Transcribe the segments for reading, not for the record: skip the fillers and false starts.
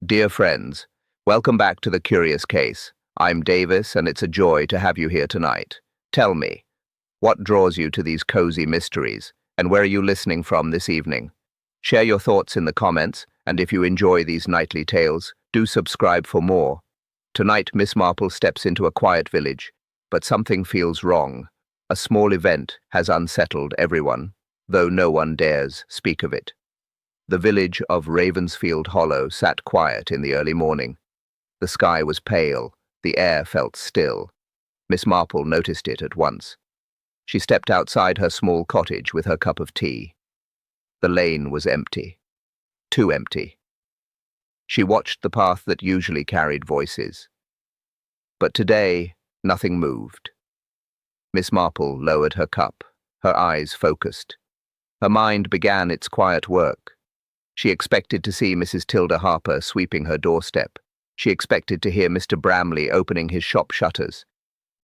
Dear friends, welcome back to The Curious Case. I'm Davis, and it's a joy to have you here tonight. Tell me, what draws you to these cozy mysteries, and where are you listening from this evening? Share your thoughts in the comments, and if you enjoy these nightly tales, do subscribe for more. Tonight, Miss Marple steps into a quiet village, but something feels wrong. A small event has unsettled everyone, though no one dares speak of it. The village of Ravensfield Hollow sat quiet in the early morning. The sky was pale, the air felt still. Miss Marple noticed it at once. She stepped outside her small cottage with her cup of tea. The lane was empty. Too empty. She watched the path that usually carried voices. But today, nothing moved. Miss Marple lowered her cup, her eyes focused. Her mind began its quiet work. She expected to see Mrs. Tilda Harper sweeping her doorstep. She expected to hear Mr. Bramley opening his shop shutters.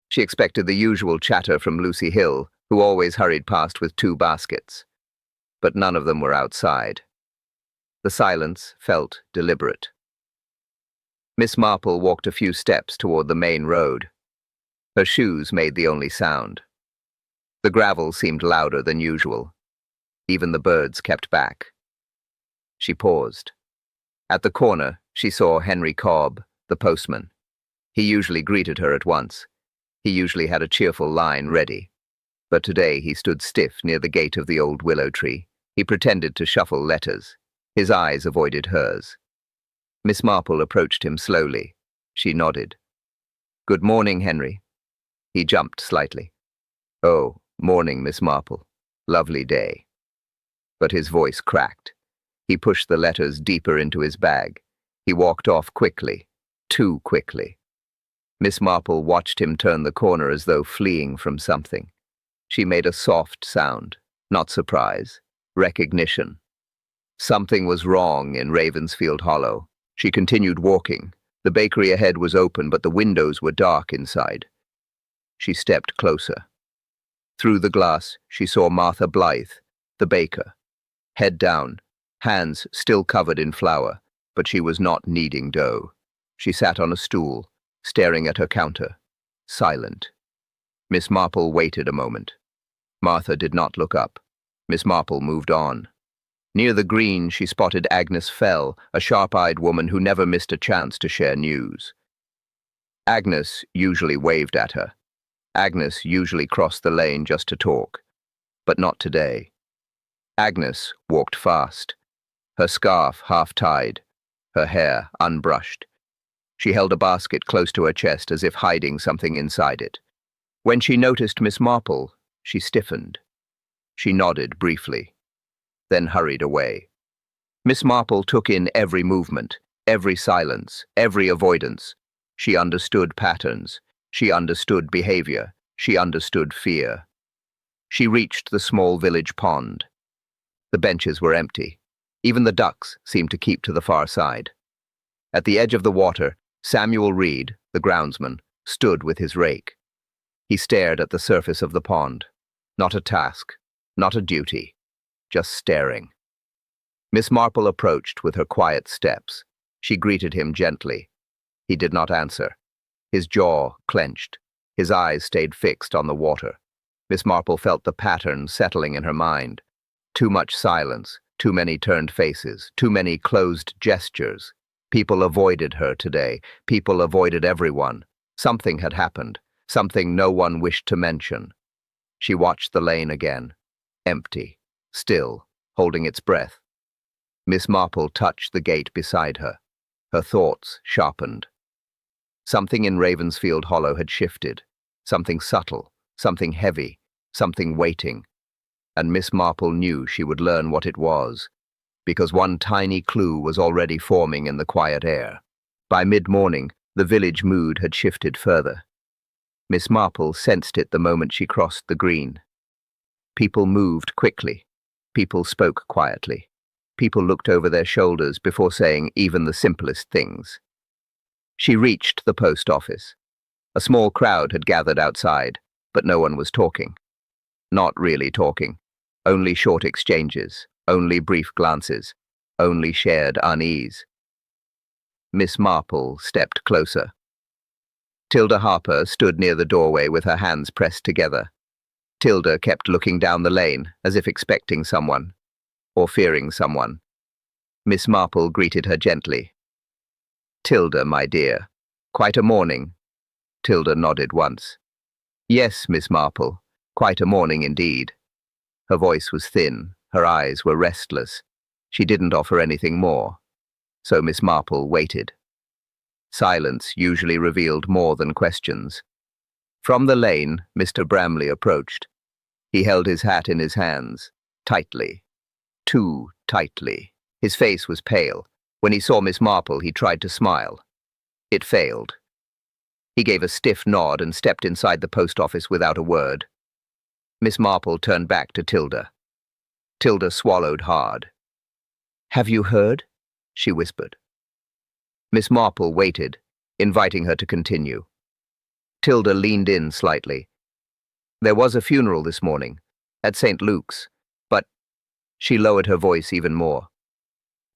She expected the usual chatter from Lucy Hill, who always hurried past with 2 baskets. But none of them were outside. The silence felt deliberate. Miss Marple walked a few steps toward the main road. Her shoes made the only sound. The gravel seemed louder than usual. Even the birds kept back. She paused. At the corner, she saw Henry Cobb, the postman. He usually greeted her at once. He usually had a cheerful line ready. But today he stood stiff near the gate of the old willow tree. He pretended to shuffle letters. His eyes avoided hers. Miss Marple approached him slowly. She nodded. "Good morning, Henry." He jumped slightly. "Oh, morning, Miss Marple. Lovely day." But his voice cracked. He pushed the letters deeper into his bag. He walked off quickly, too quickly. Miss Marple watched him turn the corner as though fleeing from something. She made a soft sound, not surprise, recognition. Something was wrong in Ravensfield Hollow. She continued walking. The bakery ahead was open, but the windows were dark inside. She stepped closer. Through the glass, she saw Martha Blythe, the baker. Head down, hands still covered in flour, but she was not kneading dough. She sat on a stool, staring at her counter, silent. Miss Marple waited a moment. Martha did not look up. Miss Marple moved on. Near the green, she spotted Agnes Fell, a sharp-eyed woman who never missed a chance to share news. Agnes usually waved at her. Agnes usually crossed the lane just to talk, but not today. Agnes walked fast, her scarf half-tied, her hair unbrushed. She held a basket close to her chest as if hiding something inside it. When she noticed Miss Marple, she stiffened. She nodded briefly, then hurried away. Miss Marple took in every movement, every silence, every avoidance. She understood patterns. She understood behavior. She understood fear. She reached the small village pond. The benches were empty. Even the ducks seemed to keep to the far side. At the edge of the water, Samuel Reed, the groundsman, stood with his rake. He stared at the surface of the pond. Not a task, not a duty, just staring. Miss Marple approached with her quiet steps. She greeted him gently. He did not answer. His jaw clenched. His eyes stayed fixed on the water. Miss Marple felt the pattern settling in her mind. Too much silence, too many turned faces, too many closed gestures. People avoided her today. People avoided everyone. Something had happened, something no one wished to mention. She watched the lane again, empty, still, holding its breath. Miss Marple touched the gate beside her. Her thoughts sharpened. Something in Ravensfield Hollow had shifted. Something subtle, something heavy, something waiting. And Miss Marple knew she would learn what it was, because one tiny clue was already forming in the quiet air. By mid-morning, the village mood had shifted further. Miss Marple sensed it the moment she crossed the green. People moved quickly. People spoke quietly. People looked over their shoulders before saying even the simplest things. She reached the post office. A small crowd had gathered outside, but no one was talking. Not really talking. Only short exchanges, only brief glances, only shared unease. Miss Marple stepped closer. Tilda Harper stood near the doorway with her hands pressed together. Tilda kept looking down the lane, as if expecting someone, or fearing someone. Miss Marple greeted her gently. "Tilda, my dear. Quite a morning." Tilda nodded once. "Yes, Miss Marple, quite a morning indeed." Her voice was thin, her eyes were restless. She didn't offer anything more. So Miss Marple waited. Silence usually revealed more than questions. From the lane, Mr. Bramley approached. He held his hat in his hands, tightly. Too tightly. His face was pale. When he saw Miss Marple, he tried to smile. It failed. He gave a stiff nod and stepped inside the post office without a word. Miss Marple turned back to Tilda. Tilda swallowed hard. "Have you heard?" she whispered. Miss Marple waited, inviting her to continue. Tilda leaned in slightly. "There was a funeral this morning, at St. Luke's, but—" She lowered her voice even more.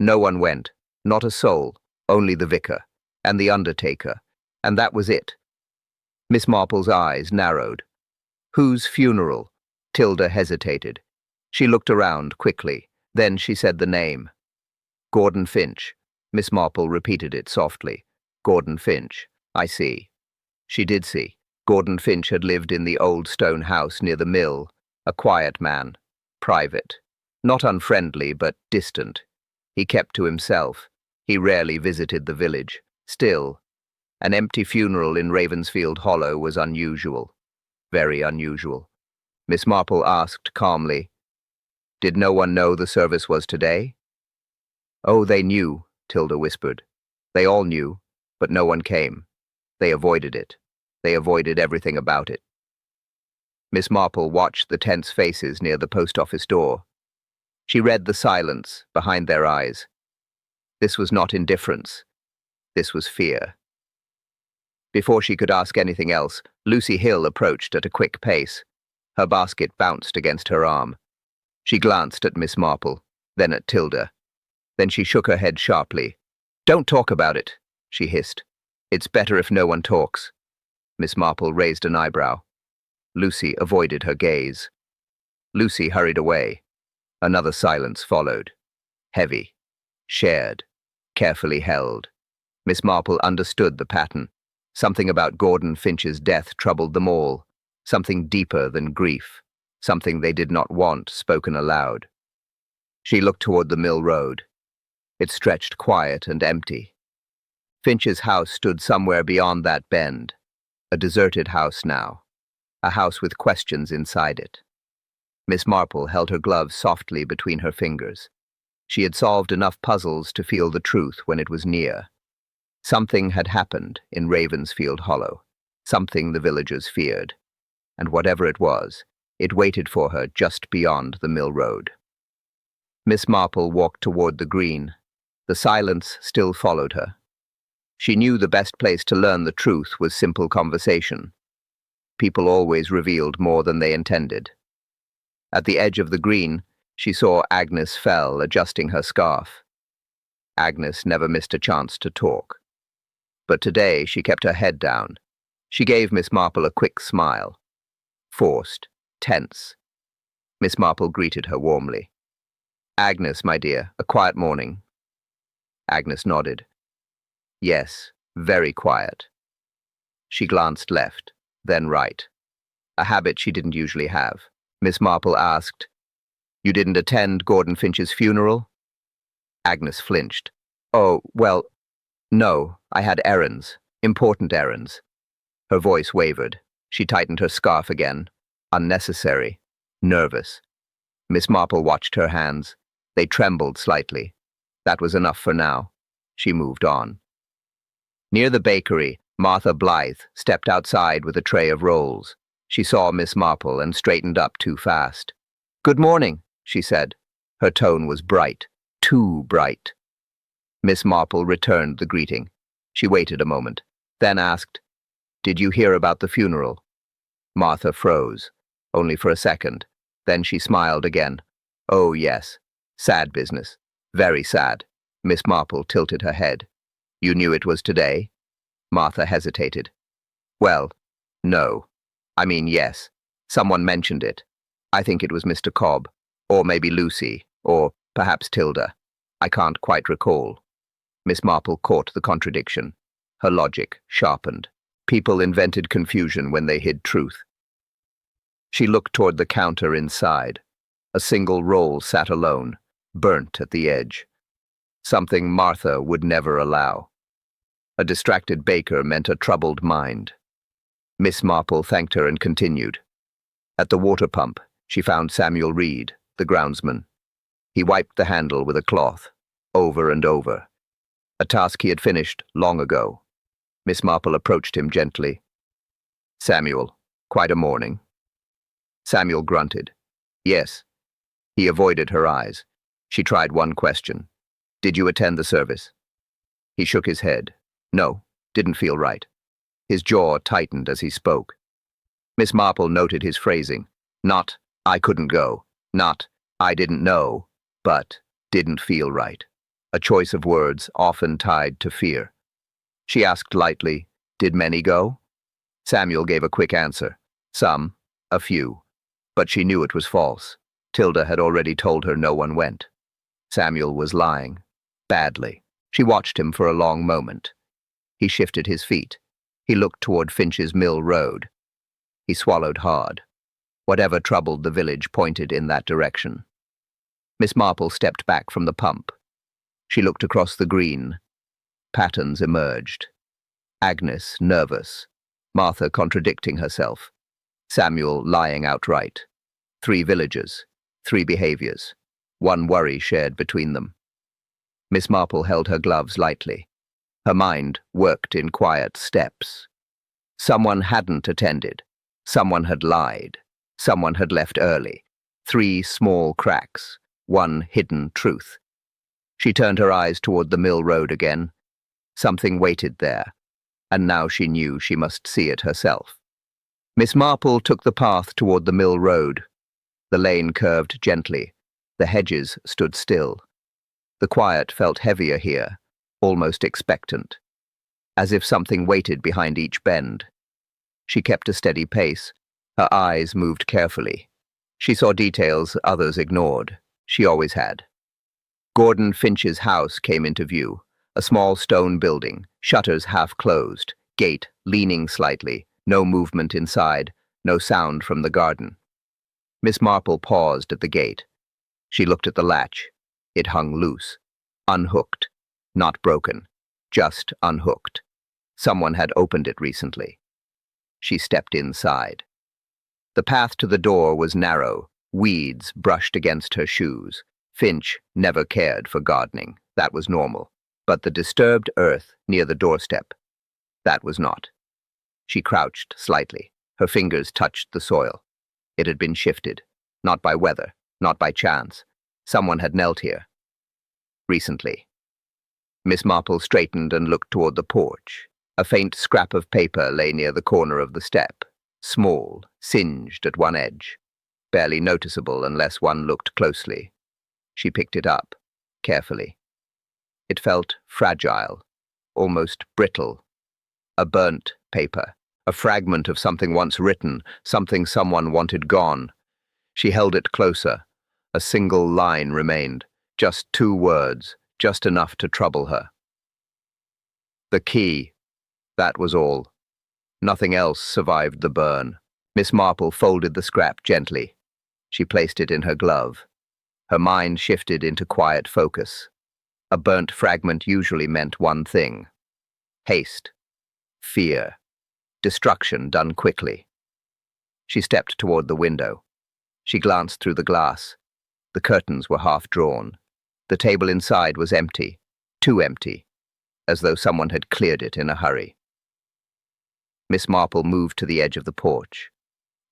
"No one went, not a soul, only the vicar, and the undertaker, and that was it." Miss Marple's eyes narrowed. "Whose funeral?" Tilda hesitated. She looked around quickly, then she said the name. "Gordon Finch." Miss Marple repeated it softly. "Gordon Finch. I see." She did see. Gordon Finch had lived in the old stone house near the mill, a quiet man, private, not unfriendly but distant. He kept to himself. He rarely visited the village. Still, an empty funeral in Ravensfield Hollow was unusual, very unusual. Miss Marple asked calmly, "Did no one know the service was today?" "Oh, they knew," Tilda whispered. "They all knew, but no one came. They avoided it. They avoided everything about it." Miss Marple watched the tense faces near the post office door. She read the silence behind their eyes. This was not indifference. This was fear. Before she could ask anything else, Lucy Hill approached at a quick pace. Her basket bounced against her arm. She glanced at Miss Marple, then at Tilda. Then she shook her head sharply. "Don't talk about it," she hissed. "It's better if no one talks." Miss Marple raised an eyebrow. Lucy avoided her gaze. Lucy hurried away. Another silence followed. Heavy, shared, carefully held. Miss Marple understood the pattern. Something about Gordon Finch's death troubled them all. Something deeper than grief. Something they did not want spoken aloud. She looked toward the mill road. It stretched quiet and empty. Finch's house stood somewhere beyond that bend. A deserted house now. A house with questions inside it. Miss Marple held her gloves softly between her fingers. She had solved enough puzzles to feel the truth when it was near. Something had happened in Ravensfield Hollow. Something the villagers feared. And whatever it was, it waited for her just beyond the mill road. Miss Marple walked toward the green. The silence still followed her. She knew the best place to learn the truth was simple conversation. People always revealed more than they intended. At the edge of the green, she saw Agnes Fell adjusting her scarf. Agnes never missed a chance to talk. But today she kept her head down. She gave Miss Marple a quick smile. Forced, tense. Miss Marple greeted her warmly. "Agnes, my dear, a quiet morning." Agnes nodded. "Yes, very quiet." She glanced left, then right. A habit she didn't usually have. Miss Marple asked, "You didn't attend Gordon Finch's funeral?" Agnes flinched. "Oh, well, no, I had errands, important errands." Her voice wavered. She tightened her scarf again. Unnecessary. Nervous. Miss Marple watched her hands. They trembled slightly. That was enough for now. She moved on. Near the bakery, Martha Blythe stepped outside with a tray of rolls. She saw Miss Marple and straightened up too fast. "Good morning," she said. Her tone was bright. Too bright. Miss Marple returned the greeting. She waited a moment, then asked, "Did you hear about the funeral?" Martha froze, only for a second. Then she smiled again. "Oh, yes. Sad business. Very sad." Miss Marple tilted her head. You knew it was today? Martha hesitated. Well, no. I mean, yes. Someone mentioned it. I think it was Mr. Cobb, or maybe Lucy, or perhaps Tilda. I can't quite recall. Miss Marple caught the contradiction. Her logic sharpened. People invented confusion when they hid truth. She looked toward the counter inside. A single roll sat alone, burnt at the edge. Something Martha would never allow. A distracted baker meant a troubled mind. Miss Marple thanked her and continued. At the water pump, she found Samuel Reed, the groundsman. He wiped the handle with a cloth, over and over. A task he had finished long ago. Miss Marple approached him gently. Samuel, quite a morning. Samuel grunted. Yes. He avoided her eyes. She tried one question. Did you attend the service? He shook his head. No, didn't feel right. His jaw tightened as he spoke. Miss Marple noted his phrasing. Not, I couldn't go. Not, I didn't know, but didn't feel right. A choice of words often tied to fear. She asked lightly, did many go? Samuel gave a quick answer. Some, a few. But she knew it was false. Tilda had already told her no one went. Samuel was lying. Badly. She watched him for a long moment. He shifted his feet. He looked toward Finch's Mill Road. He swallowed hard. Whatever troubled the village pointed in that direction. Miss Marple stepped back from the pump. She looked across the green. Patterns emerged. Agnes nervous. Martha contradicting herself. Samuel lying outright. 3 villagers. 3 behaviors. 1 worry shared between them. Miss Marple held her gloves lightly. Her mind worked in quiet steps. Someone hadn't attended. Someone had lied. Someone had left early. 3 small cracks. 1 hidden truth. She turned her eyes toward the mill road again. Something waited there, and now she knew she must see it herself. Miss Marple took the path toward the mill road. The lane curved gently. The hedges stood still. The quiet felt heavier here, almost expectant, as if something waited behind each bend. She kept a steady pace. Her eyes moved carefully. She saw details others ignored. She always had. Gordon Finch's house came into view, a small stone building, shutters half closed, gate leaning slightly, no movement inside, no sound from the garden. Miss Marple paused at the gate. She looked at the latch. It hung loose, unhooked, not broken, just unhooked. Someone had opened it recently. She stepped inside. The path to the door was narrow, weeds brushed against her shoes. Finch never cared for gardening, that was normal. But the disturbed earth near the doorstep, that was not. She crouched slightly. Her fingers touched the soil. It had been shifted, not by weather, not by chance. Someone had knelt here. Recently. Miss Marple straightened and looked toward the porch. A faint scrap of paper lay near the corner of the step, small, singed at one edge, barely noticeable unless one looked closely. She picked it up, carefully. It felt fragile, almost brittle. A burnt paper, a fragment of something once written, something someone wanted gone. She held it closer. A single line remained, just 2 words, just enough to trouble her. The key, that was all. Nothing else survived the burn. Miss Marple folded the scrap gently. She placed it in her glove. Her mind shifted into quiet focus. A burnt fragment usually meant one thing: haste, fear, destruction done quickly. She stepped toward the window. She glanced through the glass. The curtains were half drawn. The table inside was empty, too empty, as though someone had cleared it in a hurry. Miss Marple moved to the edge of the porch.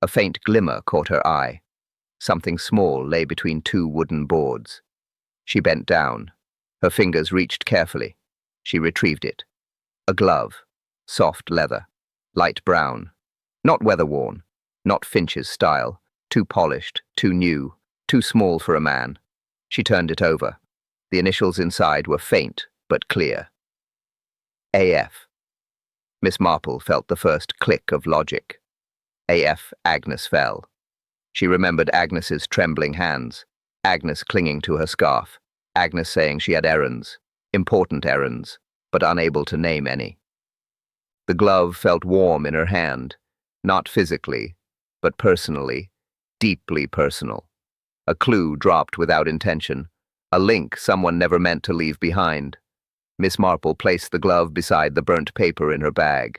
A faint glimmer caught her eye. Something small lay between 2 wooden boards. She bent down. Her fingers reached carefully. She retrieved it. A glove, soft leather, light brown, not weather-worn, not Finch's style, too polished, too new, too small for a man. She turned it over. The initials inside were faint but clear. AF. Miss Marple felt the first click of logic. AF, Agnes fell. She remembered Agnes's trembling hands, Agnes clinging to her scarf, Agnes saying she had errands, important errands, but unable to name any. The glove felt warm in her hand, not physically, but personally, deeply personal. A clue dropped without intention, a link someone never meant to leave behind. Miss Marple placed the glove beside the burnt paper in her bag.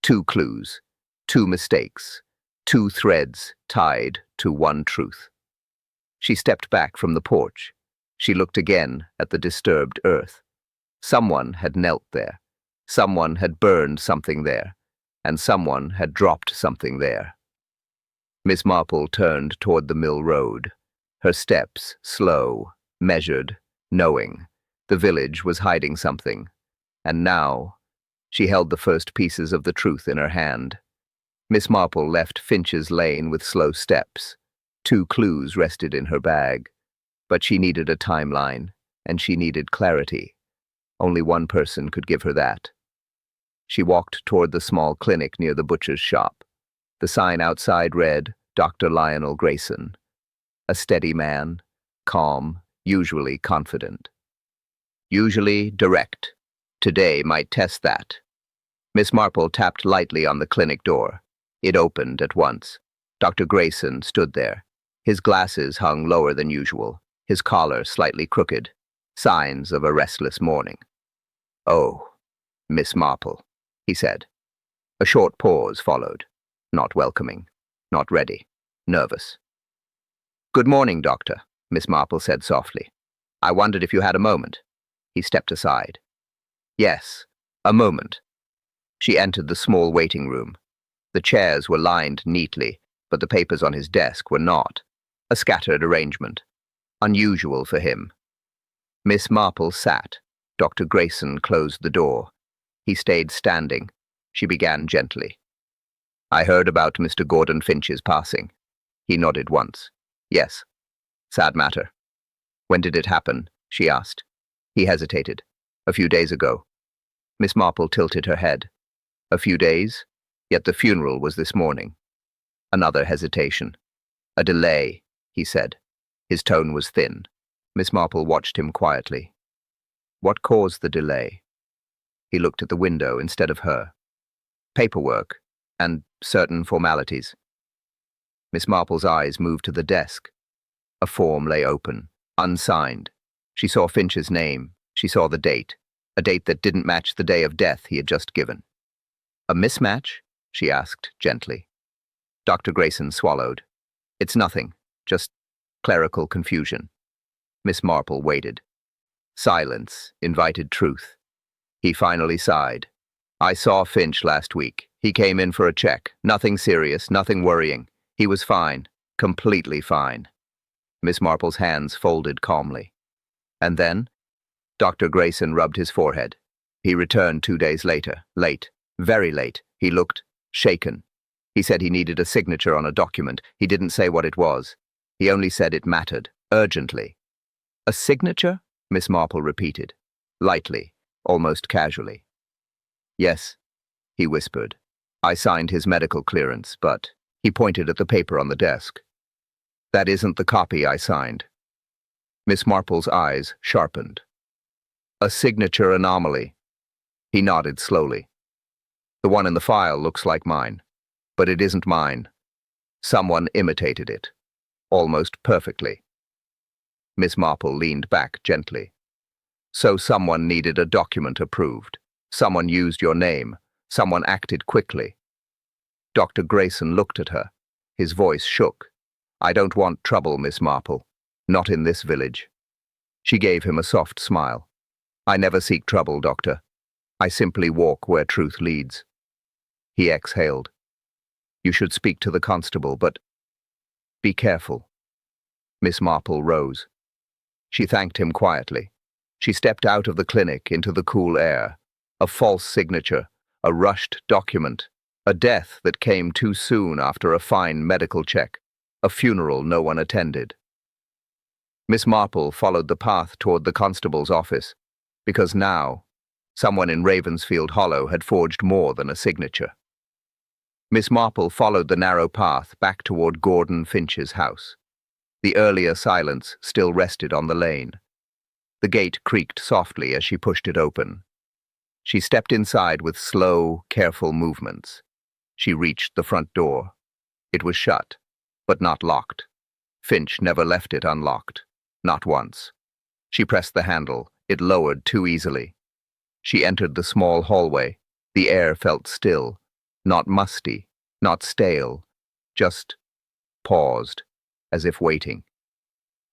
2 clues, 2 mistakes, 2 threads tied to one truth. She stepped back from the porch. She looked again at the disturbed earth. Someone had knelt there. Someone had burned something there. And someone had dropped something there. Miss Marple turned toward the mill road. Her steps slow, measured, knowing. The village was hiding something. And now, she held the first pieces of the truth in her hand. Miss Marple left Finch's Lane with slow steps. 2 clues rested in her bag. But she needed a timeline, and she needed clarity. Only one person could give her that. She walked toward the small clinic near the butcher's shop. The sign outside read, Dr. Lionel Grayson. A steady man, calm, usually confident. Usually direct. Today might test that. Miss Marple tapped lightly on the clinic door. It opened at once. Dr. Grayson stood there. His glasses hung lower than usual, his collar slightly crooked, signs of a restless morning. "Oh, Miss Marple," he said. A short pause followed. Not welcoming, not ready, nervous. "Good morning, Doctor," Miss Marple said softly. "I wondered if you had a moment." He stepped aside. "Yes, a moment." She entered the small waiting room. The chairs were lined neatly, but the papers on his desk were not. A scattered arrangement. Unusual for him. Miss Marple sat. Dr. Grayson closed the door. He stayed standing. She began gently. "I heard about Mr. Gordon Finch's passing." He nodded once. "Yes. Sad matter." "When did it happen?" she asked. He hesitated. "A few days ago." Miss Marple tilted her head. "A few days? Yet the funeral was this morning." Another hesitation. "A delay," he said. His tone was thin. Miss Marple watched him quietly. "What caused the delay?" He looked at the window instead of her. "Paperwork and certain formalities." Miss Marple's eyes moved to the desk. A form lay open, unsigned. She saw Finch's name. She saw the date, a date that didn't match the day of death he had just given. "A mismatch?" she asked gently. Dr. Grayson swallowed. "It's nothing, just clerical confusion." Miss Marple waited. Silence invited truth. He finally sighed. "I saw Finch last week. He came in for a check. Nothing serious, nothing worrying. He was fine, completely fine." Miss Marple's hands folded calmly. "And then?" Dr. Grayson rubbed his forehead. "He returned 2 days later. Late. Very late. He looked shaken. He said he needed a signature on a document. He didn't say what it was. He only said it mattered. Urgently." "A signature?" Miss Marple repeated. Lightly, almost casually. "Yes," he whispered. "I signed his medical clearance, but..." He pointed at the paper on the desk. "That isn't the copy I signed." Miss Marple's eyes sharpened. "A signature anomaly." He nodded slowly. "The one in the file looks like mine, but it isn't mine. Someone imitated it, almost perfectly." Miss Marple leaned back gently. "So someone needed a document approved. Someone used your name. Someone acted quickly." Dr. Grayson looked at her. His voice shook. "I don't want trouble, Miss Marple. Not in this village." She gave him a soft smile. "I never seek trouble, Doctor. I simply walk where truth leads." He exhaled. "You should speak to the constable, but be careful." Miss Marple rose. She thanked him quietly. She stepped out of the clinic into the cool air. A false signature, a rushed document, a death that came too soon after a fine medical check, a funeral no one attended. Miss Marple followed the path toward the constable's office, because now Someone in Ravensfield Hollow had forged more than a signature. Miss Marple followed the narrow path back toward Gordon Finch's house. The earlier silence still rested on the lane. The gate creaked softly as she pushed it open. She stepped inside with slow, careful movements. She reached the front door. It was shut, but not locked. Finch never left it unlocked. Not once. She pressed the handle. It lowered too easily. She entered the small hallway. The air felt still, not musty, not stale, just paused, as if waiting.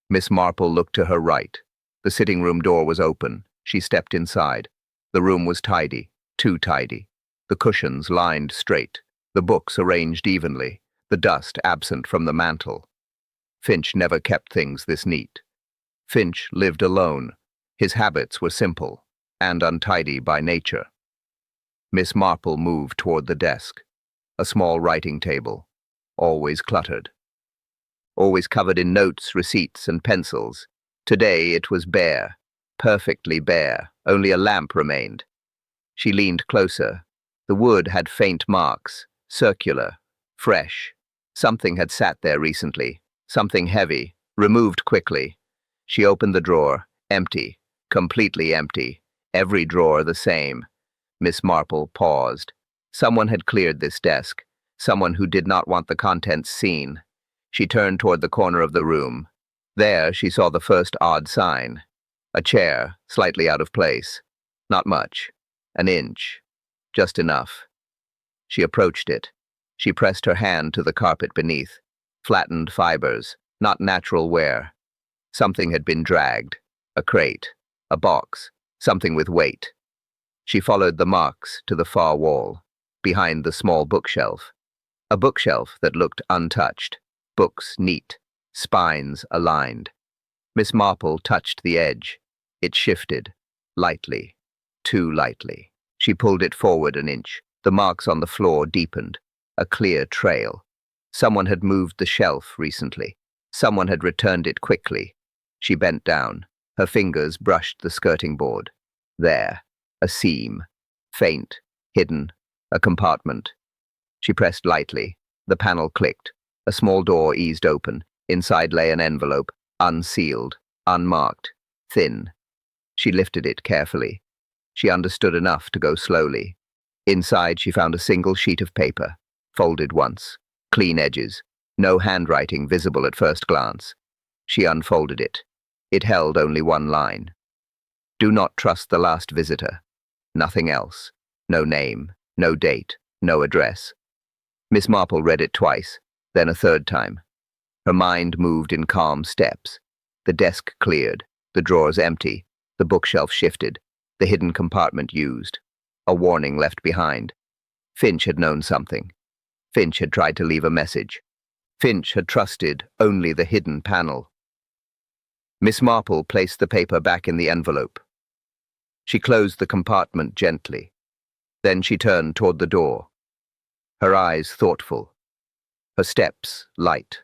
Miss Marple looked to her right. The sitting room door was open. She stepped inside. The room was tidy, too tidy. The cushions lined straight, the books arranged evenly, the dust absent from the mantel. Finch never kept things this neat. Finch lived alone. His habits were simple and untidy by nature. Miss Marple moved toward the desk, a small writing table, always cluttered. Always covered in notes, receipts, and pencils. Today it was bare, perfectly bare, only a lamp remained. She leaned closer. The wood had faint marks, circular, fresh. Something had sat there recently, something heavy, removed quickly. She opened the drawer, empty, completely empty, every drawer the same. Miss Marple paused. Someone had cleared this desk, someone who did not want the contents seen. She turned toward the corner of the room. There she saw the first odd sign. A chair, slightly out of place. Not much. An inch. Just enough. She approached it. She pressed her hand to the carpet beneath. Flattened fibers, not natural wear. Something had been dragged. A crate. A box. Something with weight. She followed the marks to the far wall, behind the small bookshelf. A bookshelf that looked untouched. Books neat. Spines aligned. Miss Marple touched the edge. It shifted. Lightly. Too lightly. She pulled it forward an inch. The marks on the floor deepened. A clear trail. Someone had moved the shelf recently. Someone had returned it quickly. She bent down. Her fingers brushed the skirting board. There. A seam. Faint. Hidden. A compartment. She pressed lightly. The panel clicked. A small door eased open. Inside lay an envelope. Unsealed. Unmarked. Thin. She lifted it carefully. She understood enough to go slowly. Inside she found a single sheet of paper. Folded once. Clean edges. No handwriting visible at first glance. She unfolded it. It held only one line. Do not trust the last visitor. Nothing else. No name. No date. No address. Miss Marple read it twice, then a third time. Her mind moved in calm steps. The desk cleared. The drawers empty. The bookshelf shifted. The hidden compartment used. A warning left behind. Finch had known something. Finch had tried to leave a message. Finch had trusted only the hidden panel. Miss Marple placed the paper back in the envelope. She closed the compartment gently. Then she turned toward the door. Her eyes thoughtful. Her steps light.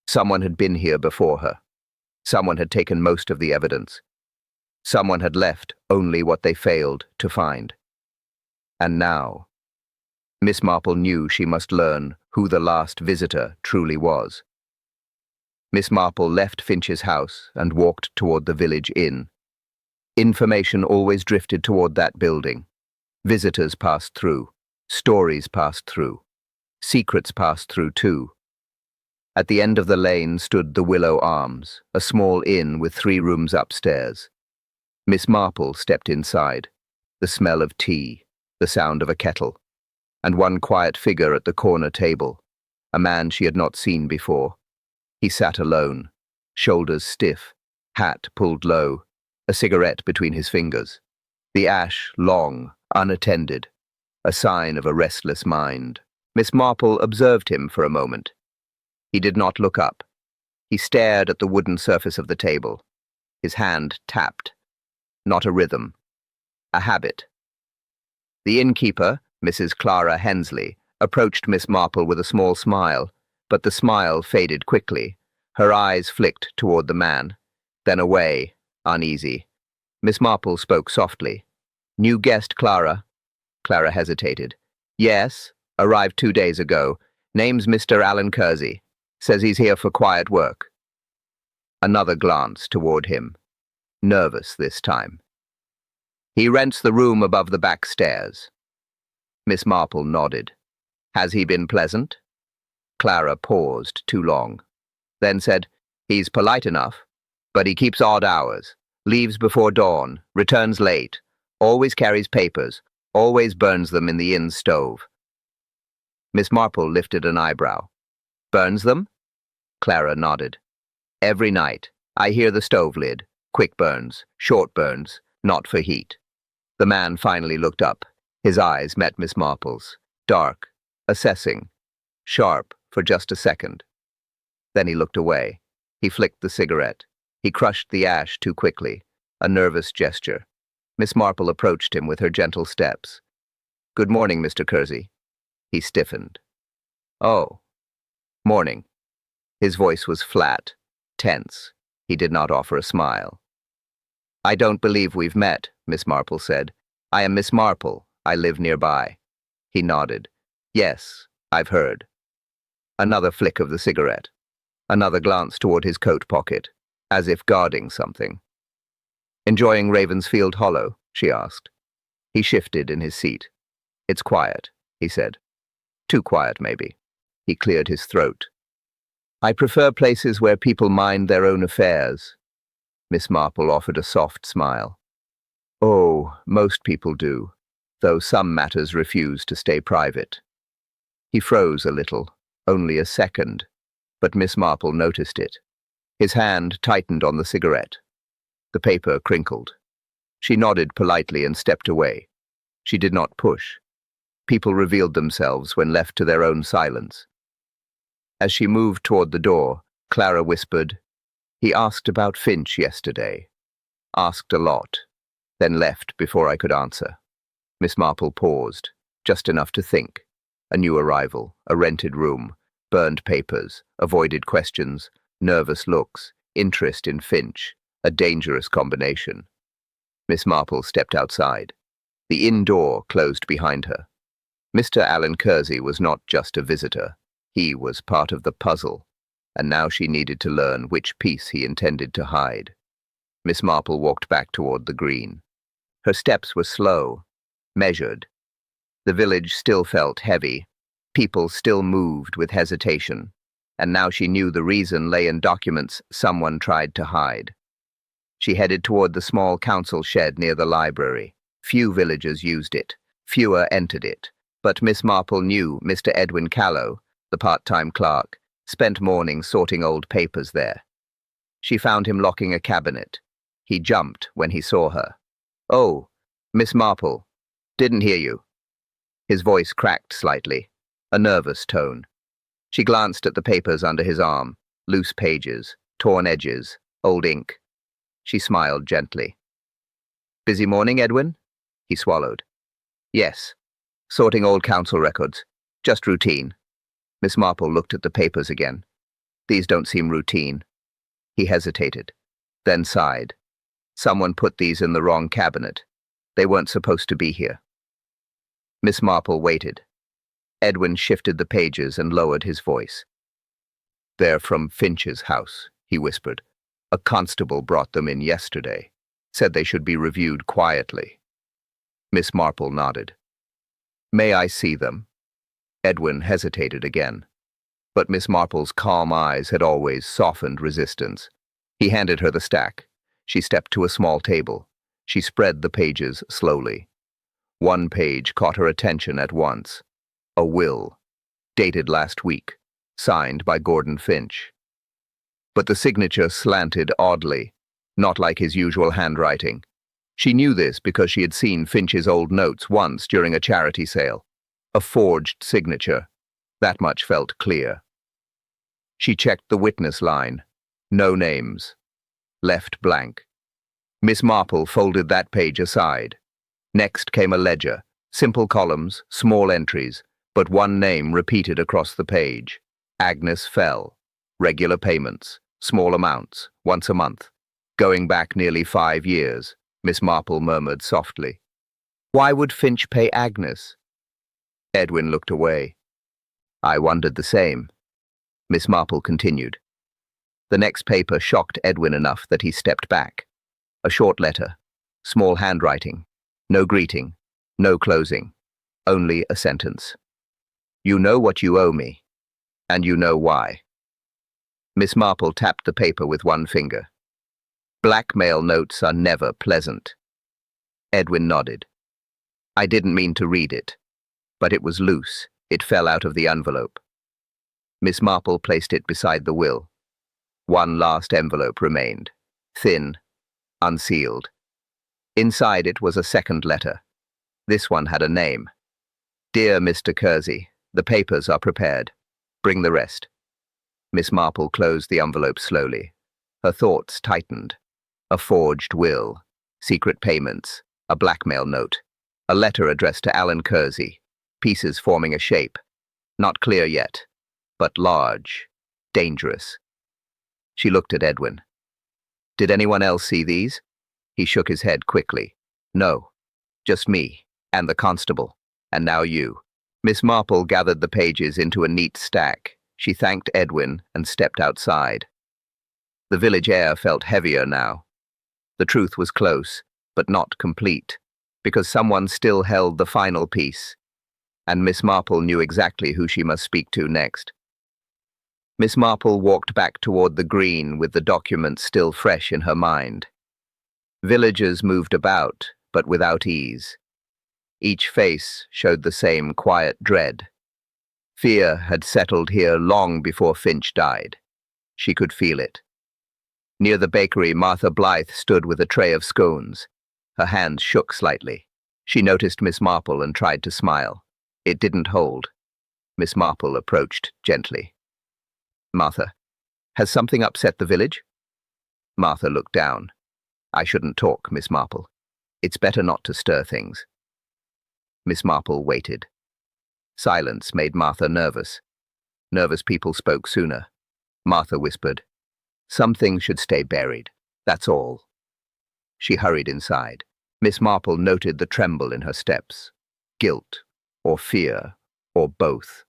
Someone had been here before her. Someone had taken most of the evidence. Someone had left only what they failed to find. And now, Miss Marple knew she must learn who the last visitor truly was. Miss Marple left Finch's house and walked toward the village inn. Information always drifted toward that building. Visitors passed through. Stories passed through. Secrets passed through too. At the end of the lane stood the Willow Arms, a small inn with 3 rooms upstairs. Miss Marple stepped inside. The smell of tea, the sound of a kettle, and one quiet figure at the corner table, a man she had not seen before. He sat alone, shoulders stiff, hat pulled low, a cigarette between his fingers. The ash long, unattended, a sign of a restless mind. Miss Marple observed him for a moment. He did not look up. He stared at the wooden surface of the table. His hand tapped. Not a rhythm. A habit. The innkeeper, Mrs. Clara Hensley, approached Miss Marple with a small smile, but the smile faded quickly. Her eyes flicked toward the man, then away, uneasy. Miss Marple spoke softly. New guest, Clara. Clara hesitated. Yes, arrived 2 days ago. Name's Mr. Alan Kersey. Says he's here for quiet work. Another glance toward him. Nervous this time. He rents the room above the back stairs. Miss Marple nodded. Has he been pleasant? Clara paused too long, then said, He's polite enough, but he keeps odd hours, leaves before dawn, returns late, always carries papers, always burns them in the inn stove. Miss Marple lifted an eyebrow. Burns them? Clara nodded. Every night, I hear the stove lid. Quick burns, short burns, not for heat. The man finally looked up. His eyes met Miss Marple's. Dark, assessing, sharp for just a second. Then he looked away. He flicked the cigarette. He crushed the ash too quickly. A nervous gesture. Miss Marple approached him with her gentle steps. Good morning, Mr. Kersey. He stiffened. Oh. Morning. His voice was flat, tense. He did not offer a smile. I don't believe we've met, Miss Marple said. I am Miss Marple. I live nearby. He nodded. Yes, I've heard. Another flick of the cigarette. Another glance toward his coat pocket, as if guarding something. Enjoying Ravensfield Hollow? She asked. He shifted in his seat. It's quiet, he said. Too quiet, maybe. He cleared his throat. I prefer places where people mind their own affairs. Miss Marple offered a soft smile. Oh, most people do, though some matters refuse to stay private. He froze a little, only a second, but Miss Marple noticed it. His hand tightened on the cigarette. The paper crinkled. She nodded politely and stepped away. She did not push. People revealed themselves when left to their own silence. As she moved toward the door, Clara whispered, He asked about Finch yesterday. Asked a lot, then left before I could answer. Miss Marple paused, just enough to think. A new arrival, a rented room, burned papers, avoided questions, nervous looks, interest in Finch, a dangerous combination. Miss Marple stepped outside. The inn door closed behind her. Mr. Alan Kersey was not just a visitor. He was part of the puzzle, and now she needed to learn which piece he intended to hide. Miss Marple walked back toward the green. Her steps were slow, measured. The village still felt heavy. People still moved with hesitation, and now she knew the reason lay in documents someone tried to hide. She headed toward the small council shed near the library. Few villagers used it. Fewer entered it. But Miss Marple knew Mr. Edwin Callow, the part-time clerk, spent mornings sorting old papers there. She found him locking a cabinet. He jumped when he saw her. Oh, Miss Marple, didn't hear you. His voice cracked slightly, a nervous tone. She glanced at the papers under his arm, loose pages, torn edges, old ink. She smiled gently. Busy morning, Edwin? He swallowed. Yes, sorting old council records. Just routine. Miss Marple looked at the papers again. These don't seem routine. He hesitated, then sighed. Someone put these in the wrong cabinet. They weren't supposed to be here. Miss Marple waited. Edwin shifted the pages and lowered his voice. They're from Finch's house, he whispered. A constable brought them in yesterday. Said they should be reviewed quietly. Miss Marple nodded. May I see them? Edwin hesitated again. But Miss Marple's calm eyes had always softened resistance. He handed her the stack. She stepped to a small table. She spread the pages slowly. One page caught her attention at once. A will, dated last week, signed by Gordon Finch. But the signature slanted oddly, not like his usual handwriting. She knew this because she had seen Finch's old notes once during a charity sale. A forged signature. That much felt clear. She checked the witness line. No names. Left blank. Miss Marple folded that page aside. Next came a ledger. Simple columns, small entries, but one name repeated across the page. Agnes Fell. Regular payments. Small amounts. Once a month. Going back nearly 5 years, Miss Marple murmured softly. Why would Finch pay Agnes? Edwin looked away. I wondered the same. Miss Marple continued. The next paper shocked Edwin enough that he stepped back. A short letter, small handwriting, no greeting, no closing, only a sentence. You know what you owe me, and you know why. Miss Marple tapped the paper with one finger. Blackmail notes are never pleasant. Edwin nodded. I didn't mean to read it, but it was loose. It fell out of the envelope. Miss Marple placed it beside the will. One last envelope remained, thin, unsealed. Inside it was a second letter. This one had a name. Dear Mr. Kersey, the papers are prepared. Bring the rest. Miss Marple closed the envelope slowly. Her thoughts tightened. A forged will, secret payments, a blackmail note, a letter addressed to Alan Kersey, pieces forming a shape. Not clear yet, but large, dangerous. She looked at Edwin. Did anyone else see these? He shook his head quickly. No, just me, and the constable, and now you. Miss Marple gathered the pages into a neat stack. She thanked Edwin and stepped outside. The village air felt heavier now. The truth was close, but not complete, because someone still held the final piece, and Miss Marple knew exactly who she must speak to next. Miss Marple walked back toward the green with the documents still fresh in her mind. Villagers moved about, but without ease. Each face showed the same quiet dread. Fear had settled here long before Finch died. She could feel it. Near the bakery, Martha Blythe stood with a tray of scones. Her hands shook slightly. She noticed Miss Marple and tried to smile. It didn't hold. Miss Marple approached gently. Martha, has something upset the village? Martha looked down. I shouldn't talk, Miss Marple. It's better not to stir things. Miss Marple waited. Silence made Martha nervous. Nervous people spoke sooner. Martha whispered, some things should stay buried. That's all. She hurried inside. Miss Marple noted the tremble in her steps. Guilt, or fear, or both.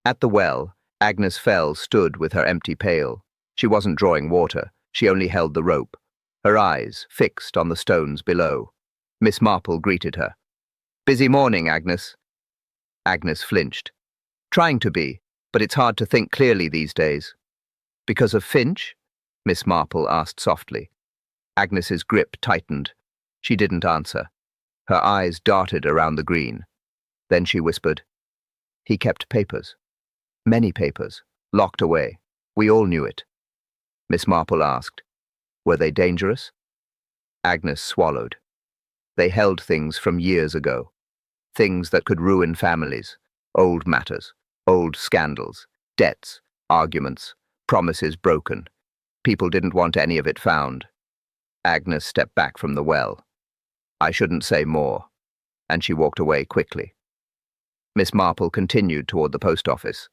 At the well, Agnes Fell stood with her empty pail. She wasn't drawing water. She only held the rope, her eyes fixed on the stones below. Miss Marple greeted her. Busy morning, Agnes. Agnes flinched. Trying to be, but it's hard to think clearly these days. Because of Finch? Miss Marple asked softly. Agnes's grip tightened. She didn't answer. Her eyes darted around the green. Then she whispered, he kept papers. Many papers, locked away. We all knew it. Miss Marple asked, were they dangerous? Agnes swallowed. They held things from years ago. Things that could ruin families. Old matters, old scandals, debts, arguments, promises broken. People didn't want any of it found. Agnes stepped back from the well. I shouldn't say more. And she walked away quickly. Miss Marple continued toward the post office.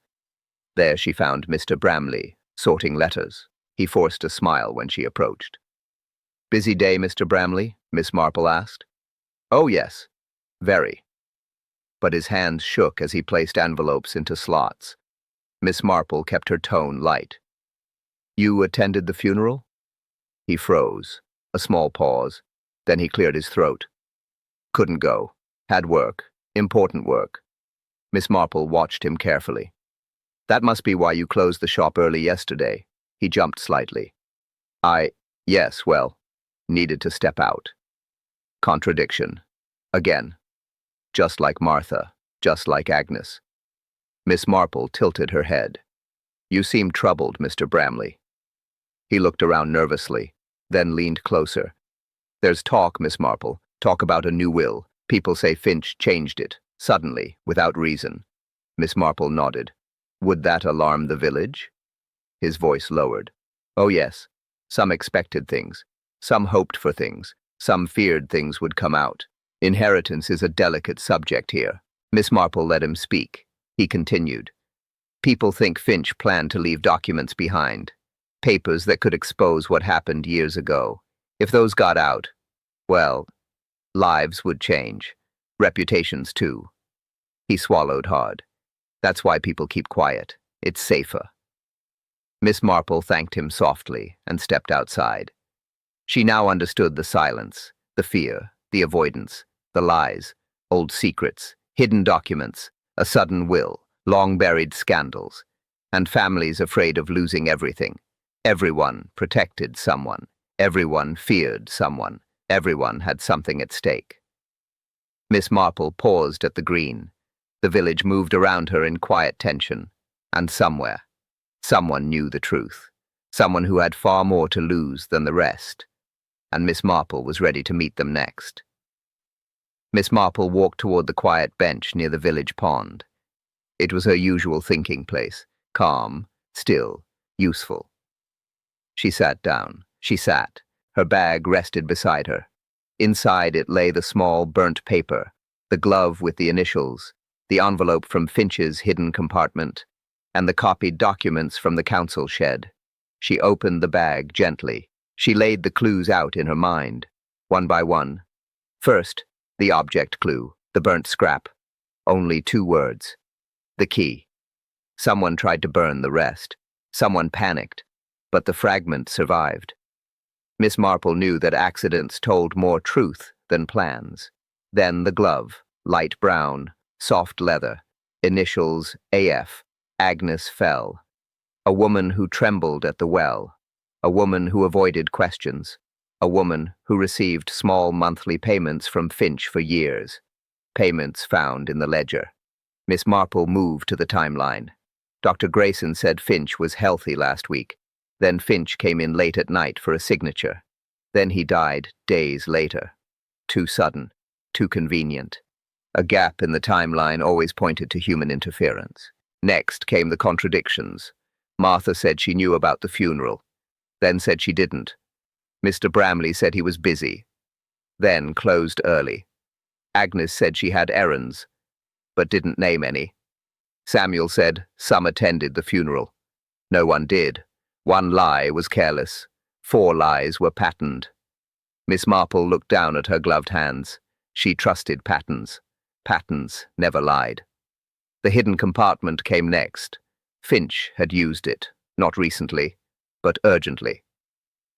There she found Mr. Bramley, sorting letters. He forced a smile when she approached. Busy day, Mr. Bramley? Miss Marple asked. Oh, yes. Very. But his hands shook as he placed envelopes into slots. Miss Marple kept her tone light. You attended the funeral? He froze. A small pause. Then he cleared his throat. Couldn't go. Had work. Important work. Miss Marple watched him carefully. That must be why you closed the shop early yesterday. He jumped slightly. Yes, well, needed to step out. Contradiction. Again. Just like Martha. Just like Agnes. Miss Marple tilted her head. You seem troubled, Mr. Bramley. He looked around nervously, then leaned closer. There's talk, Miss Marple. Talk about a new will. People say Finch changed it, suddenly, without reason. Miss Marple nodded. Would that alarm the village? His voice lowered. Oh yes. Some expected things. Some hoped for things. Some feared things would come out. Inheritance is a delicate subject here. Miss Marple let him speak. He continued. People think Finch planned to leave documents behind. Papers that could expose what happened years ago. If those got out, well, lives would change. Reputations, too. He swallowed hard. That's why people keep quiet. It's safer. Miss Marple thanked him softly and stepped outside. She now understood the silence, the fear, the avoidance, the lies, old secrets, hidden documents, a sudden will, long-buried scandals, and families afraid of losing everything. Everyone protected someone. Everyone feared someone. Everyone had something at stake. Miss Marple paused at the green. The village moved around her in quiet tension. And somewhere, someone knew the truth. Someone who had far more to lose than the rest. And Miss Marple was ready to meet them next. Miss Marple walked toward the quiet bench near the village pond. It was her usual thinking place, calm, still, useful. She sat down. She sat. Her bag rested beside her. Inside it lay the small, burnt paper, the glove with the initials, the envelope from Finch's hidden compartment, and the copied documents from the council shed. She opened the bag gently. She laid the clues out in her mind, one by one. First, the object clue, the burnt scrap. Only 2 words. The key. Someone tried to burn the rest. Someone panicked, but the fragment survived. Miss Marple knew that accidents told more truth than plans. Then the glove, light brown, soft leather, initials AF, Agnes Fell. A woman who trembled at the well. A woman who avoided questions. A woman who received small monthly payments from Finch for years. Payments found in the ledger. Miss Marple moved to the timeline. Dr. Grayson said Finch was healthy last week. Then Finch came in late at night for a signature. Then he died days later. Too sudden, too convenient. A gap in the timeline always pointed to human interference. Next came the contradictions. Martha said she knew about the funeral, then said she didn't. Mr. Bramley said he was busy, then closed early. Agnes said she had errands, but didn't name any. Samuel said some attended the funeral. No one did. 1 lie was careless. 4 lies were patterned. Miss Marple looked down at her gloved hands. She trusted patterns. Patterns never lied. The hidden compartment came next. Finch had used it, not recently, but urgently.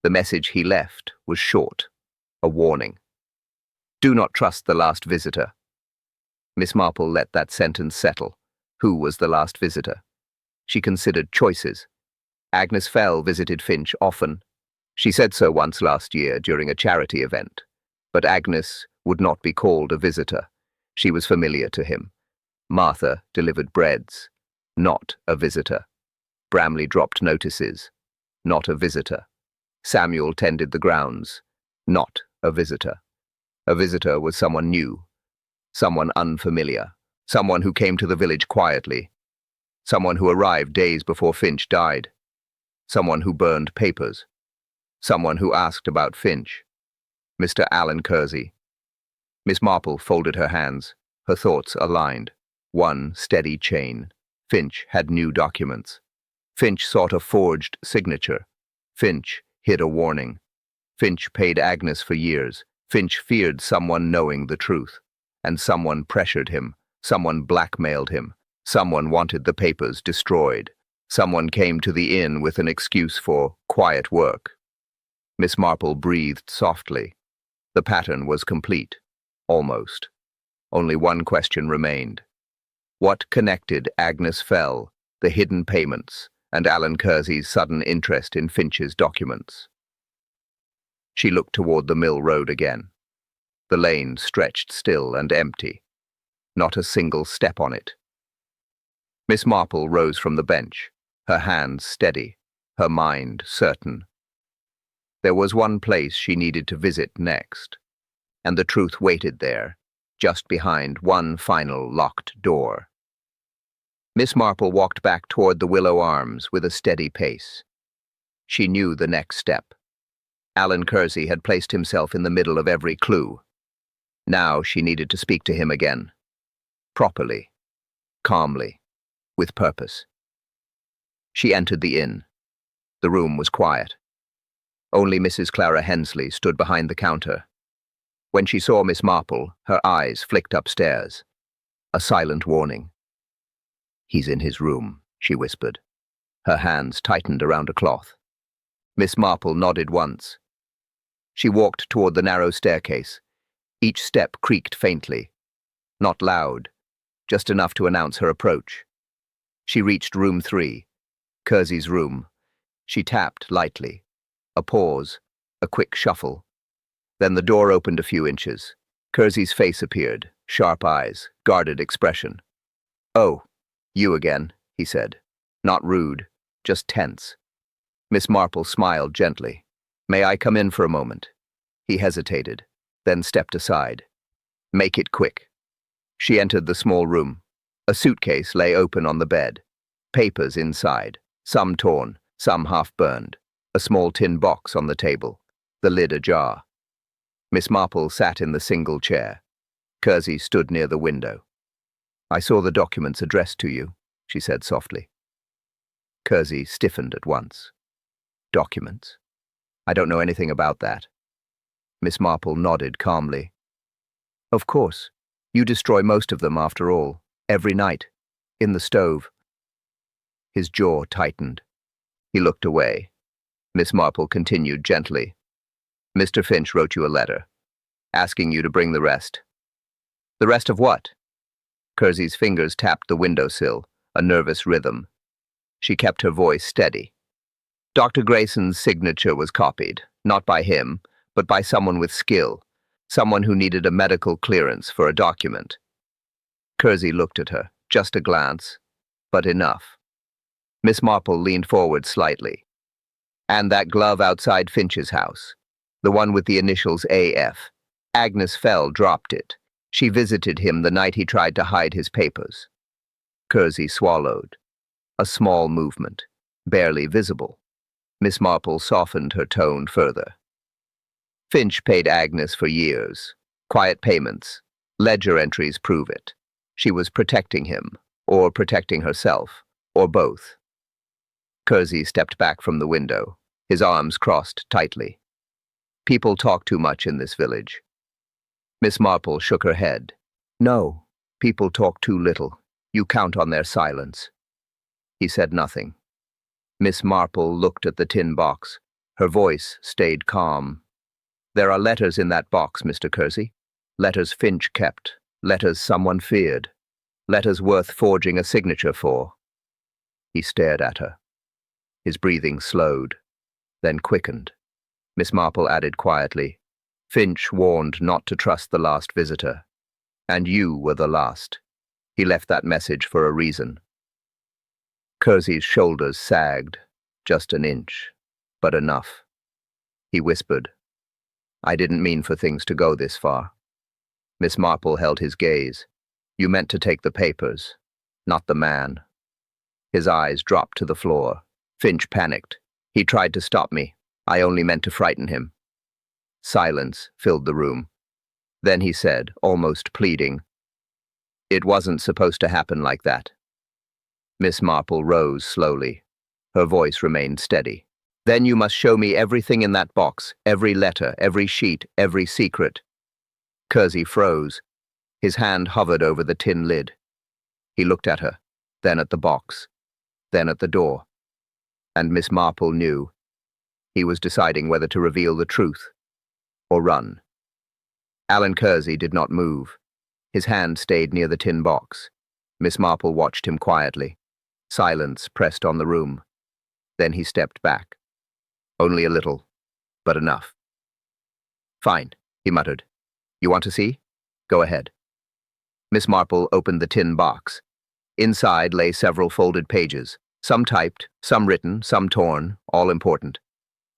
The message he left was short, a warning. Do not trust the last visitor. Miss Marple let that sentence settle. Who was the last visitor? She considered choices. Agnes Fell visited Finch often. She said so once last year during a charity event. But Agnes would not be called a visitor. She was familiar to him. Martha delivered breads. Not a visitor. Bramley dropped notices. Not a visitor. Samuel tended the grounds. Not a visitor. A visitor was someone new. Someone unfamiliar. Someone who came to the village quietly. Someone who arrived days before Finch died. Someone who burned papers. Someone who asked about Finch. Mr. Alan Kersey. Miss Marple folded her hands. Her thoughts aligned. One steady chain. Finch had new documents. Finch sought a forged signature. Finch hid a warning. Finch paid Agnes for years. Finch feared someone knowing the truth. And someone pressured him. Someone blackmailed him. Someone wanted the papers destroyed. Someone came to the inn with an excuse for quiet work. Miss Marple breathed softly. The pattern was complete. Almost. Only one question remained. What connected Agnes Fell, the hidden payments, and Alan Kersey's sudden interest in Finch's documents? She looked toward the mill road again. The lane stretched still and empty. Not a single step on it. Miss Marple rose from the bench, her hands steady, her mind certain. There was one place she needed to visit next, and the truth waited there, just behind one final locked door. Miss Marple walked back toward the Willow Arms with a steady pace. She knew the next step. Alan Kersey had placed himself in the middle of every clue. Now she needed to speak to him again. Properly, calmly, with purpose. She entered the inn. The room was quiet. Only Mrs. Clara Hensley stood behind the counter. When she saw Miss Marple, her eyes flicked upstairs. A silent warning. "He's in his room," she whispered. Her hands tightened around a cloth. Miss Marple nodded once. She walked toward the narrow staircase. Each step creaked faintly. Not loud, just enough to announce her approach. She reached room 3, Kersey's room. She tapped lightly. A pause, a quick shuffle. Then the door opened a few inches. Kersey's face appeared, sharp eyes, guarded expression. "Oh, you again," he said. Not rude, just tense. Miss Marple smiled gently. "May I come in for a moment?" He hesitated, then stepped aside. "Make it quick." She entered the small room. A suitcase lay open on the bed. Papers inside, some torn, some half-burned. A small tin box on the table, the lid ajar. Miss Marple sat in the single chair. Kersey stood near the window. "I saw the documents addressed to you," she said softly. Kersey stiffened at once. "Documents? I don't know anything about that." Miss Marple nodded calmly. "Of course. You destroy most of them, after all, every night, in the stove." His jaw tightened. He looked away. Miss Marple continued gently. "Mr. Finch wrote you a letter, asking you to bring the rest." "The rest of what?" Kersey's fingers tapped the windowsill, a nervous rhythm. She kept her voice steady. "Dr. Grayson's signature was copied, not by him, but by someone with skill, someone who needed a medical clearance for a document." Kersey looked at her, just a glance, but enough. Miss Marple leaned forward slightly. "And that glove outside Finch's house, the one with the initials AF. Agnes Fell dropped it. She visited him the night he tried to hide his papers." Kersey swallowed. A small movement, barely visible. Miss Marple softened her tone further. "Finch paid Agnes for years. Quiet payments. Ledger entries prove it. She was protecting him, or protecting herself, or both." Kersey stepped back from the window, his arms crossed tightly. "People talk too much in this village." Miss Marple shook her head. "No, people talk too little. You count on their silence." He said nothing. Miss Marple looked at the tin box. Her voice stayed calm. "There are letters in that box, Mr. Kersey. Letters Finch kept. Letters someone feared. Letters worth forging a signature for." He stared at her. His breathing slowed, then quickened. Miss Marple added quietly, "Finch warned not to trust the last visitor. And you were the last. He left that message for a reason." Kersey's shoulders sagged, just an inch, but enough. He whispered, "I didn't mean for things to go this far." Miss Marple held his gaze. "You meant to take the papers, not the man." His eyes dropped to the floor. "Finch panicked. He tried to stop me. I only meant to frighten him." Silence filled the room. Then he said, almost pleading, "It wasn't supposed to happen like that." Miss Marple rose slowly. Her voice remained steady. "Then you must show me everything in that box, every letter, every sheet, every secret." Kersey froze. His hand hovered over the tin lid. He looked at her, then at the box, then at the door. And Miss Marple knew. He was deciding whether to reveal the truth or run. Alan Kersey did not move. His hand stayed near the tin box. Miss Marple watched him quietly. Silence pressed on the room. Then he stepped back. "Only a little, but enough." "Fine," he muttered. "You want to see? Go ahead." Miss Marple opened the tin box. Inside lay several folded pages, some typed, some written, some torn, all important.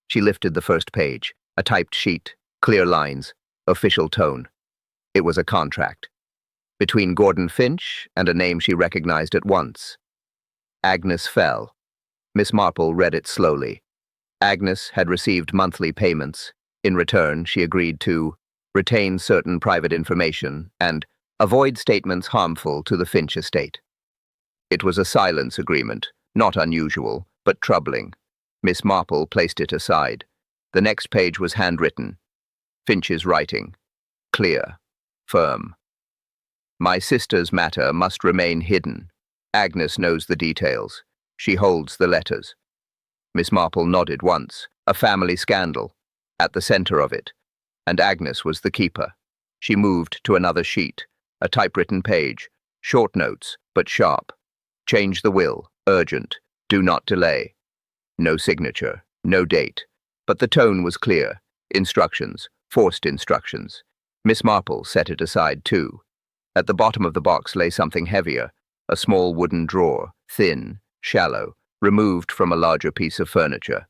She lifted the first page, a typed sheet, clear lines, official tone. It was a contract. Between Gordon Finch and a name she recognized at once. Agnes Fell. Miss Marple read it slowly. Agnes had received monthly payments. In return, she agreed to retain certain private information and avoid statements harmful to the Finch estate. It was a silence agreement, not unusual, but troubling. Miss Marple placed it aside. The next page was handwritten. Finch's writing. clear, firm. My sister's matter must remain hidden. Agnes knows the details. She holds the letters. Miss Marple nodded once. A family scandal. At the center of it. And Agnes was the keeper. She moved to another sheet. A typewritten page. Short notes, but sharp. Change the will. Urgent. Do not delay. No signature. No date. But the tone was clear. Instructions. Forced instructions. Miss Marple set it aside too. At the bottom of the box lay something heavier. A small wooden drawer. Thin. Shallow. Removed from a larger piece of furniture.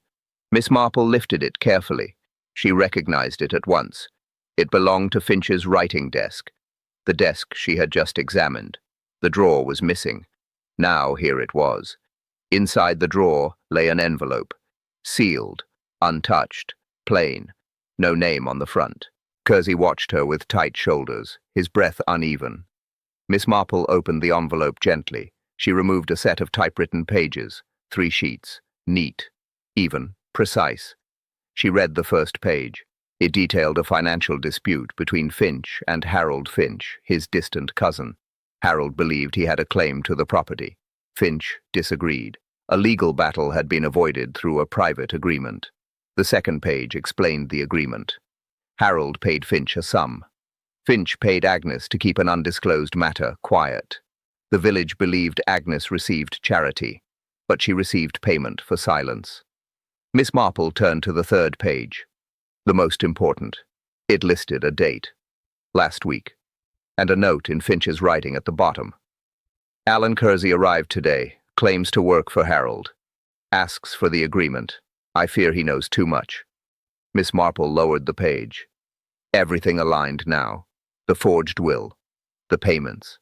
Miss Marple lifted it carefully. She recognized it at once. It belonged to Finch's writing desk. The desk she had just examined. The drawer was missing. Now here it was. Inside the drawer lay an envelope. Sealed. Untouched. Plain. No name on the front. Kersey watched her with tight shoulders, his breath uneven. Miss Marple opened the envelope gently. She removed a set of typewritten pages. 3 sheets. Neat. Even. Precise. She read the first page. It detailed a financial dispute between Finch and Harold Finch, his distant cousin. Harold believed he had a claim to the property. Finch disagreed. A legal battle had been avoided through a private agreement. The second page explained the agreement. Harold paid Finch a sum. Finch paid Agnes to keep an undisclosed matter quiet. The village believed Agnes received charity, but she received payment for silence. Miss Marple turned to the third page. The most important. It listed a date. Last week. And a note in Finch's writing at the bottom. Alan Kersey arrived today. Claims to work for Harold. Asks for the agreement. I fear he knows too much. Miss Marple lowered the page. Everything aligned now. The forged will. The payments.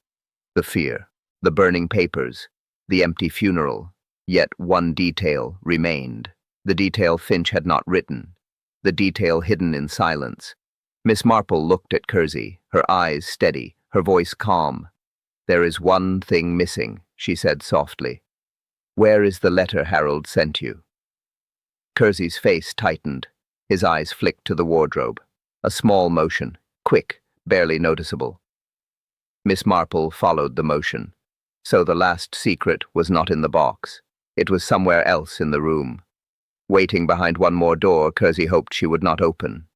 The fear. The burning papers. The empty funeral. Yet one detail remained. The detail Finch had not written. The detail hidden in silence. Miss Marple looked at Kersey, her eyes steady, her voice calm. There is one thing missing, she said softly. Where is the letter Harold sent you? Kersey's face tightened. His eyes flicked to the wardrobe. A small motion, quick, barely noticeable. Miss Marple followed the motion. So the last secret was not in the box. It was somewhere else in the room. Waiting behind one more door Kersey hoped she would not open.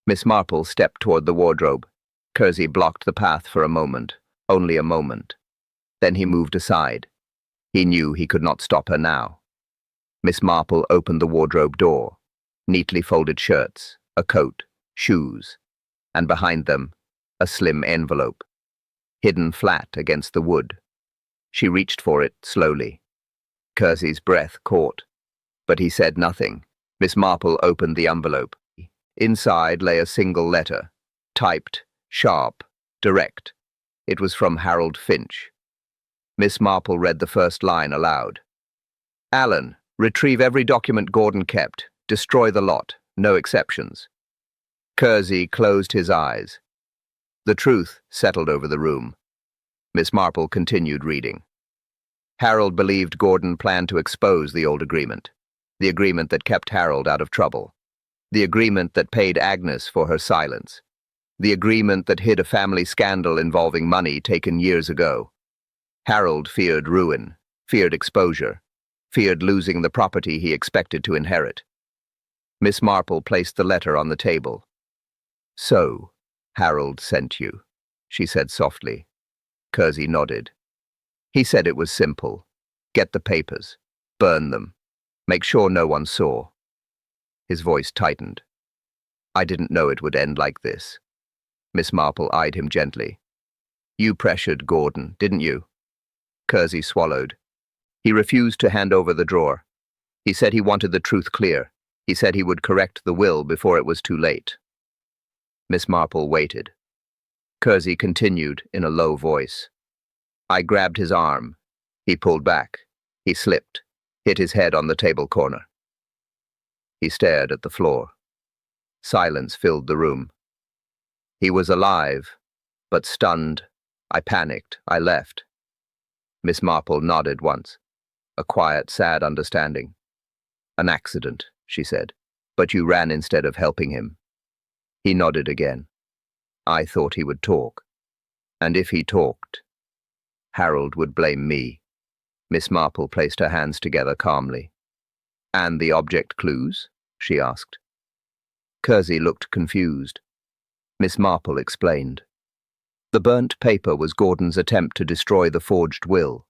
Miss Marple stepped toward the wardrobe. Kersey blocked the path for a moment, only a moment. Then he moved aside. He knew he could not stop her now. Miss Marple opened the wardrobe door. Neatly folded shirts, a coat, shoes, and behind them, a slim envelope, hidden flat against the wood. She reached for it slowly. Kersey's breath caught, but he said nothing. Miss Marple opened the envelope. Inside lay a single letter, typed, sharp, direct. It was from Harold Finch. Miss Marple read the first line aloud. Alan, retrieve every document Gordon kept. Destroy the lot, no exceptions. Kersey closed his eyes. The truth settled over the room. Miss Marple continued reading. Harold believed Gordon planned to expose the old agreement. The agreement that kept Harold out of trouble. The agreement that paid Agnes for her silence. The agreement that hid a family scandal involving money taken years ago. Harold feared ruin, feared exposure, feared losing the property he expected to inherit. Miss Marple placed the letter on the table. So, Harold sent you, she said softly. Kersey nodded. He said it was simple. Get the papers. Burn them. Make sure no one saw. His voice tightened. I didn't know it would end like this. Miss Marple eyed him gently. You pressured Gordon, didn't you? Kersey swallowed. He refused to hand over the drawer. He said he wanted the truth clear. He said he would correct the will before it was too late. Miss Marple waited. Kersey continued in a low voice. I grabbed his arm. He pulled back. He slipped, hit his head on the table corner. He stared at the floor. Silence filled the room. He was alive, but stunned. I panicked. I left. Miss Marple nodded once. A quiet, sad understanding. An accident, she said. But you ran instead of helping him. He nodded again. I thought he would talk. And if he talked, Harold would blame me. Miss Marple placed her hands together calmly. And the object clues? She asked. Kersey looked confused. Miss Marple explained. The burnt paper was Gordon's attempt to destroy the forged will.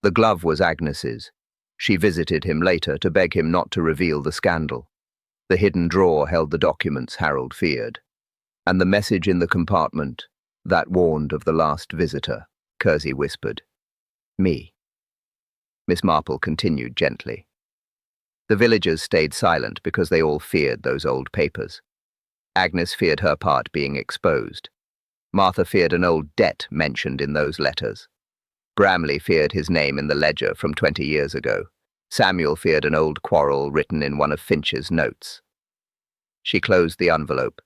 The glove was Agnes's. She visited him later to beg him not to reveal the scandal. The hidden drawer held the documents Harold feared. And the message in the compartment, that warned of the last visitor, Kersey whispered. Me. Miss Marple continued gently. The villagers stayed silent because they all feared those old papers. Agnes feared her part being exposed. Martha feared an old debt mentioned in those letters. Bramley feared his name in the ledger from 20 years ago. Samuel feared an old quarrel written in one of Finch's notes. She closed the envelope.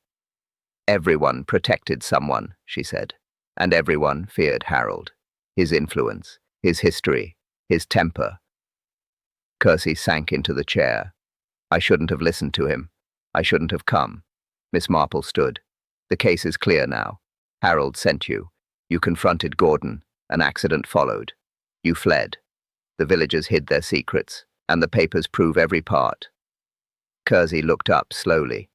Everyone protected someone, she said, and everyone feared Harold, his influence, his history, his temper. Kersey sank into the chair. I shouldn't have listened to him. I shouldn't have come. Miss Marple stood. The case is clear now. Harold sent you. You confronted Gordon. An accident followed. You fled. The villagers hid their secrets, and the papers prove every part. Kersey looked up slowly.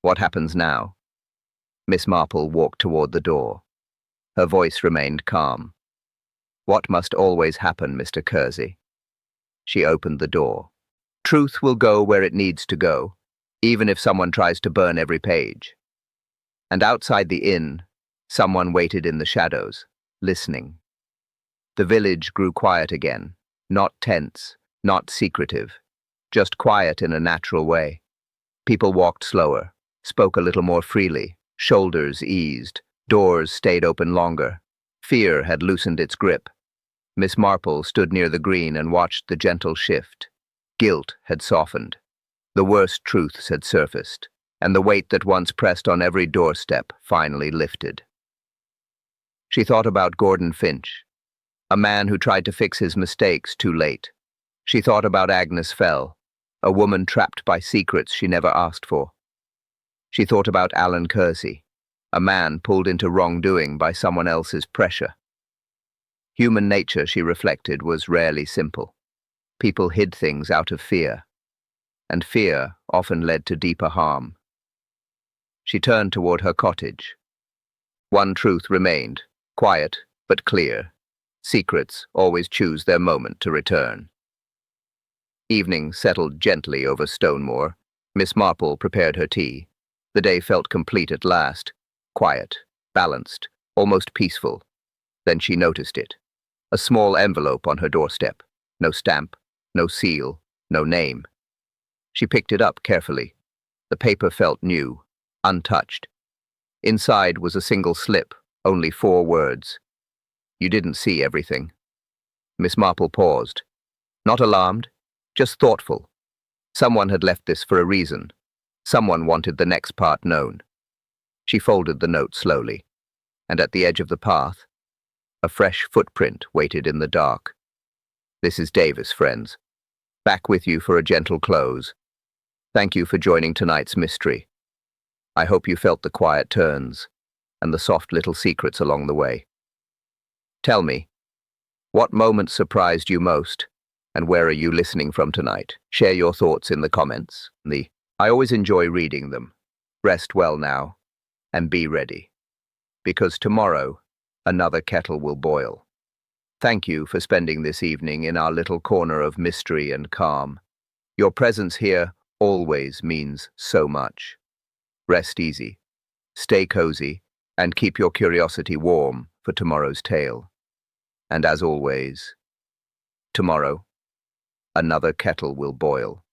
What happens now? Miss Marple walked toward the door. Her voice remained calm. What must always happen, Mr. Kersey? She opened the door. Truth will go where it needs to go, even if someone tries to burn every page. And outside the inn, someone waited in the shadows, listening. The village grew quiet again, not tense, not secretive, just quiet in a natural way. People walked slower, spoke a little more freely, shoulders eased, doors stayed open longer. Fear had loosened its grip. Miss Marple stood near the green and watched the gentle shift. Guilt had softened. The worst truths had surfaced, and the weight that once pressed on every doorstep finally lifted. She thought about Gordon Finch, a man who tried to fix his mistakes too late. She thought about Agnes Fell, a woman trapped by secrets she never asked for. She thought about Alan Kersey, a man pulled into wrongdoing by someone else's pressure. Human nature, she reflected, was rarely simple. People hid things out of fear, and fear often led to deeper harm. She turned toward her cottage. One truth remained, quiet but clear. Secrets always choose their moment to return. Evening settled gently over Stonemoor. Miss Marple prepared her tea. The day felt complete at last, quiet, balanced, almost peaceful. Then she noticed it. A small envelope on her doorstep. No stamp, no seal, no name. She picked it up carefully. The paper felt new, untouched. Inside was a single slip, only 4 words. You didn't see everything. Miss Marple paused. Not alarmed, just thoughtful. Someone had left this for a reason. Someone wanted the next part known. She folded the note slowly, and at the edge of the path, a fresh footprint waited in the dark. This is Davis, friends. Back with you for a gentle close. Thank you for joining tonight's mystery. I hope you felt the quiet turns and the soft little secrets along the way. Tell me, what moment surprised you most, and where are you listening from tonight? Share your thoughts in the comments. I always enjoy reading them. Rest well now, and be ready, because tomorrow another kettle will boil. Thank you for spending this evening in our little corner of mystery and calm. Your presence here always means so much. Rest easy, stay cozy, and keep your curiosity warm for tomorrow's tale. And as always, tomorrow, another kettle will boil.